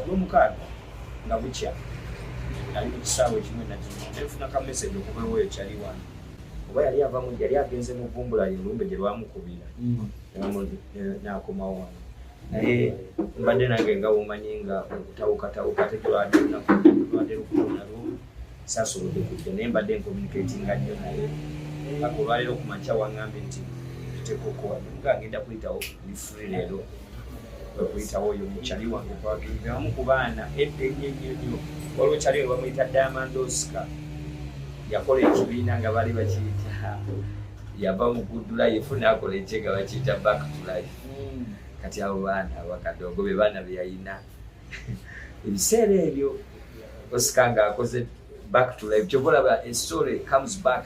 olw'omukaaga nga bukya ali ku kisaawe kimu nakimu nefuna ka message okuva eweeyo kyali wano oba yali agenze mu vumbula olumbe gye lwamukubira n'akomawo wano naye mbadde nange nga womanyi nga okutawukatawuka tekulwadde lukutonalwo saasobodde kujja naye mbadde nkomunikatinga nnyo naye paka olwaleero ku makya waŋŋambye nti tuteekoko nga ngenda kuyitawo lifuli leero kuyitawo oyo mukyali wange twagenze wamu ku baana ennyo waliwo kyali we bamuyita Diamond Oscar yakola ekibiina nga bali bakiyita yava mu Good Life n'akola ekyega bakiyita Back to Life kati abo baana abakadogo be baana be yayina ebiseera ebyo Oscar nga akoze Back to Life kyobalaba a story comes back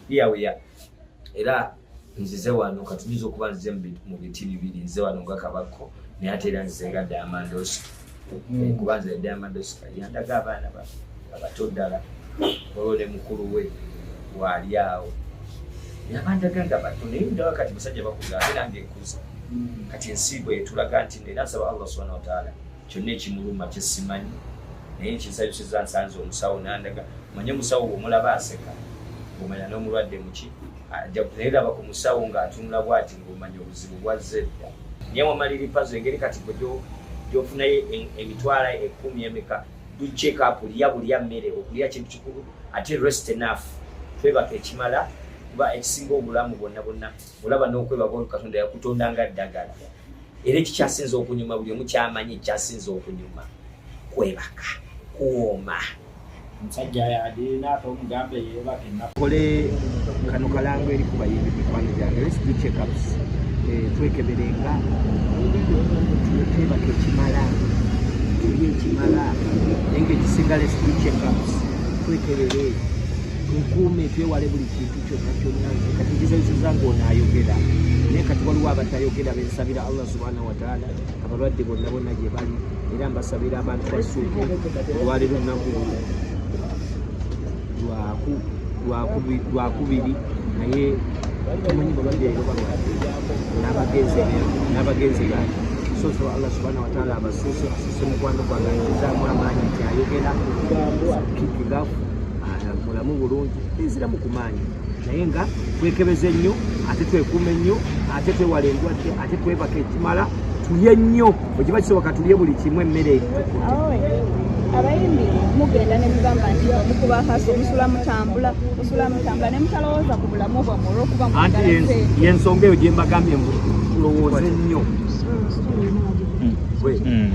here we are era nzize wano katuniza okuba nzize mu biti bibiri nzize wano nga Kabako naye ate era nzize nga Diamond Oscar kubanza Diamond Oscar yandaga abaana abato ddala olwo ne mukulu we waali awo yabandaga nga bato naye ndawa kati musajja bakugambe nange nkuza kati ensiibo etulaga nti era nsaba Allah subhanahu wa ta'ala kyonna ekimuluma kyesimanyi naye nkinsanyusiza nsanze omusawo nandaga manye musawo omulaba aseka omanya n'omulwadde muki naye laba ku musawo ng'atunula bw'ati ng'omanya obuzibu bwazze dda naye wamaliri pazo engeri kati gwe gyofunayo emitwala 10 emeka du check up bulya mmere okulya kintu kikulu ate rest enough twebaka ekimala kuba ekisinga obulamu bonna olaba n'okwebaka Katonda yakutonda nga ddagala era ekikyasinza okunyuma buli omu kyamanyi ekyasinza okunyuma kwebaka kuwoma musajja yadi n'ate omugambe yeebake nakole kano kalango eri kuba yindi mikwano gyange let's do check ups twekeberenga twebaka ekimala tulye ekimala nenge ekisinga let's do check ups twekebere tukuume twewale buli kintu kyonna kati nkizaizizanga onaayogera naye kati waliwo abatayogera bensabira Allah subhanahu wa ta'ala abalwadde bonna gye bali era mbasabira abantu basuuke olwaleero lunaku lwakubiri naye tumanyi balwadde leero n'abagenzi bange so Allah subhanahu wa ta'ala abasuuse mukwano gwange ayinzaamu amaanyi nti ayogera kikigafu mulamu bulungi eziramu kumaanyi naye nga twekebeze nnyo ate twekuume nnyo ate twewala endwadde ate twebaka ekimala tulye nnyo bwekiba kisoboka tulye buli kimu emmere abayimbi mugenda ne mugamba nti mukuba akaso musula mutambula ne mutalowooza ku bulamu bwammwe olw'okuba anti yensonga eyo gye mbagambye tulowooze nnyo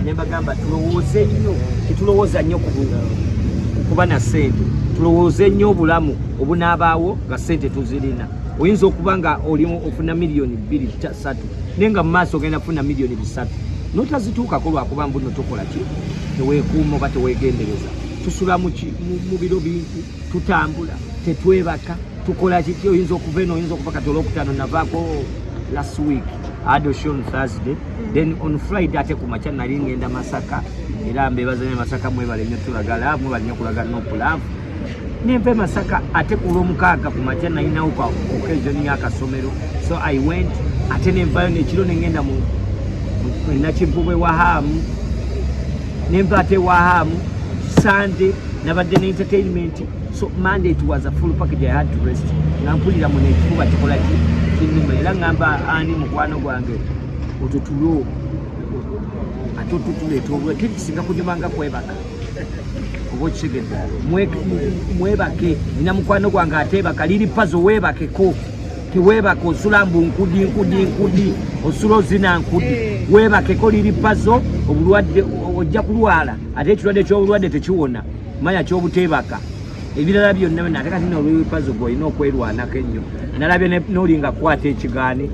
ne mbagamba tulowooze nnyo tetulowooza nnyo kuba na ssente tulowooze nnyo obulamu obunaabaawo nga ssente tuzirina oyinza okuba nga olimu ofuna miliyoni 2-3 naye nga mu maaso ogenda kufuna miliyoni 3 notazituukako lwakuba mbuno tokola ki teweekuuma oba teweegendereza tusula mu biro bintu tutambula tetwebaka tukola kiki oyinza okuva eno oyinza okuva kati olwokutaano navaako last week ado show on Thursday then on Friday ate ku makya nali ngenda Masaka era mbebazanya Masaka mwebale nnyo tulagala mwebale nnyo kulagala n'opulaavu nempe Masaka ate ku lw'omukaaga ku makya nalinawo kwa occasion y'akasomero so I went ate nenvayo nekiro nengenda mu Nakimpubwe Wahamu nempa ate Wahamu Sunday nabadde ne entertainment so Monday it was a full package I had to rest nga mpulira mu nekifuba kikola kinuma era ngamba ani mukwano gwange otutulo ate otutuleeta obulwadde kisinga kunyumanga kwebaka oba okisegedde mwebake nina mukwano gwange ateebaka liri pazo weebakeko teweebaka osula mbu nkudi osula ozina nkudi weebakeko liri pazo obulwadde ojja kulwala ate ekirwadde ky'obulwadde tekiwona manya ky'obuteebaka ebirala byonna ate kati n'olwepazo gw'olina okwerwanako ennyo nalabye n'olinga kukwata ekigaani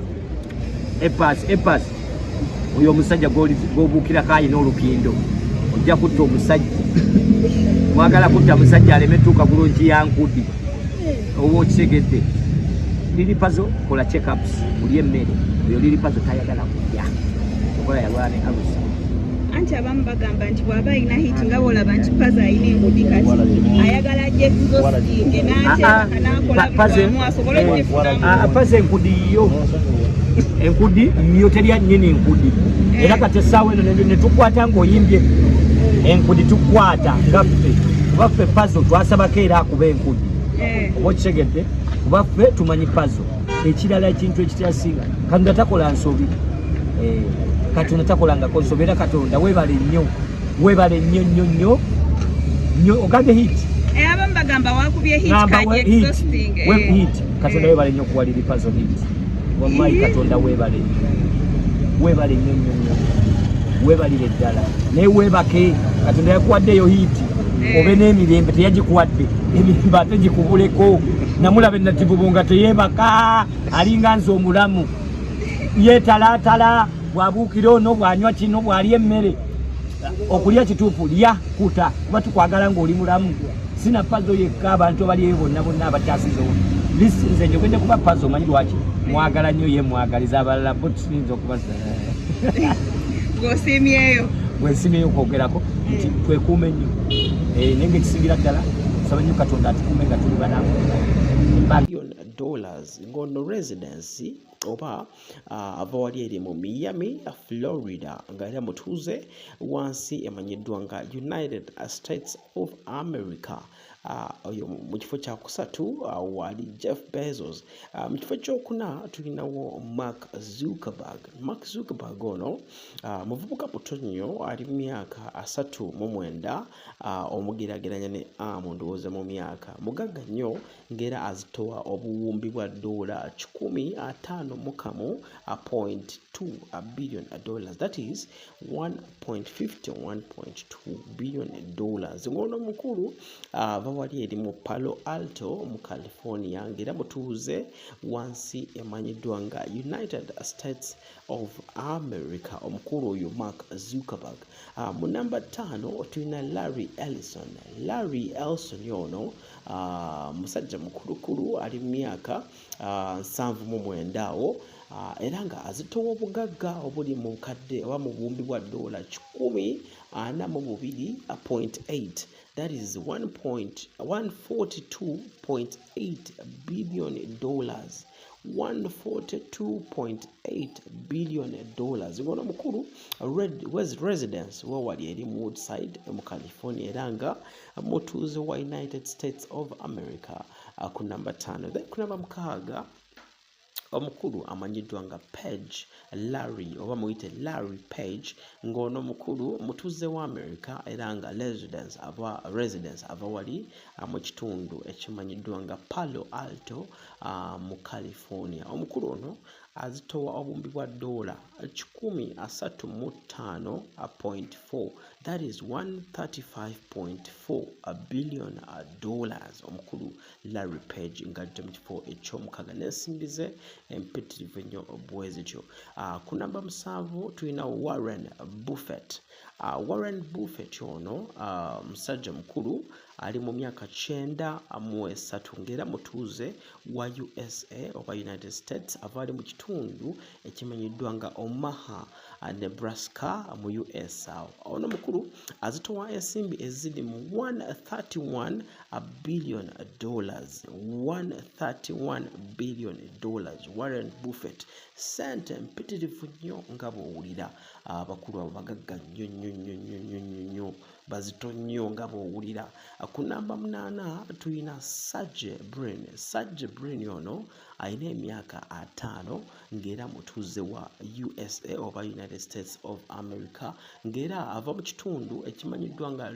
epas oyo omusajja gw'obuukirako ayina olukindo ojja kutta omusajja mwagala kutta musajja aleme tuuka bulungi ya nkudi oba okisegedde liri pazo kola check-ups buli emmere oyo liri pazo tayagala kulya okola yalwala ne alusi anti abamu bagamba nti bw'aba ayina hiti nga bw'olaba nti pazo ayina enkudi kati ayagala ajje zosiinge n'ateebaka n'akola bulamu asobole okugifunamu pazo enkudi yo terya nnyini enkudi era kati essaawa eno ne tukwata ng'oyimbye enkudi tukwata ngaffe kuba ffe puzzle twasabako era akuba enkudi oba okitegedde kuba ffe tumanyi puzzle ekirala ekintu ekityasinga katonda takola nsobi katonda takolangako nsobi era katonda webale nnyo ogambye hit abamu bagamba wakubye hit katonda webale nnyo okuwalira puzzle hit wamayi katonda webale nnyo webalire ddala naye webake katonda yakuwaddeyo hiti obe n'emirembe teyagikuwadde emirembe ate gikubuleko namulabe natibubunga teyebaka alinga nze omulamu yeetalaatala bwabuukira ono bwanywa kino bwalya emmere okulya kituufu lya kuta kuba tukwagala ng'oli mulamu sina pazo yekka abantu abaliyo bonna abakyasizewo lisinze nje ogende kuba pazo omanyi lwaki mwagala nnyo ye mwagaliza abalala bo tusinza okubaza ng'osiimyeyo bwensimyeyo okwogerako nti twekuume nnyo naye ngaekisingira ddala saba nnyo katonda atukuume nga tuli banamu dollars ngono residency oba ava wali eri mu Miami, Florida nga era mutuuze wansi emanyiddwa nga United States of America. Oyo mu kifo kya kusatu wali Jeff Bezos. Mu kifo kyokuna tulinawo Mark Zuckerberg ono muvubuka muto nnyo ali mu myaka 39 omugerageranya ne ndowooza mu myaka mugagga nnyo ng'era azitowa obuwumbi bwa dola 151.2 billion dollars, that is 1.51.2 billion dollars. Ngono mukulu wali eri mu Palo Alto mu California ng'era mutuuze wansi emanyiddwa nga United States of America. Omukulu oyo Mark Zuckerberg. Mu namba 5 tulina Larry Ellison yono musajja mukulukulu ali mu myaka 79 awo era nga azitowa obugagga obuli mu nkadde oba mu buwumbi bwa dola 142.8, that is 142.8 billion dollars. 142.8 billion dollars. Ngono mukulu residence wali eri mu Woodside mu California era nga mutuuze wa United States of America. Ku namba 5 then ku namba 6 omukulu amanyiddwa nga Larry Page ngono mukulu mutuuze wa America era nga residence ava wali mu kitundu ekimanyiddwa nga Palo Alto mu California. Omukulu ono azitowa obuwumbi bwa dola 135.4, that is 135.4 billion dollars. Omukulu Larry Page ng'ajja mu kifo ekyomukaga n'ensimbi ze empitirivu ennyo bwezi kyo. Ku namba 7 tulina Warren Buffett. Warren Buffett ono musajja mukulu ali mu myaka 93 ng'era mutuuze wa USA oba United States ava ali mu kitundu ekimanyiddwa nga Omaha, Nebraska mu US. Ono mukulu azitowa ensimbi eziri mu 131 billion dollars. 131 billion dollars. Warren Buffett sente mpitirivu nnyo nga bw'owulira. Abakulu abo bagagga nnyo bazito nnyo nga bw'owulira. Ku namba 8 tulina Sergey Brin ono alina emyaka 5 ng'era mutuuze wa USA oba United States of America ng'era ava mu kitundu ekimanyiddwa nga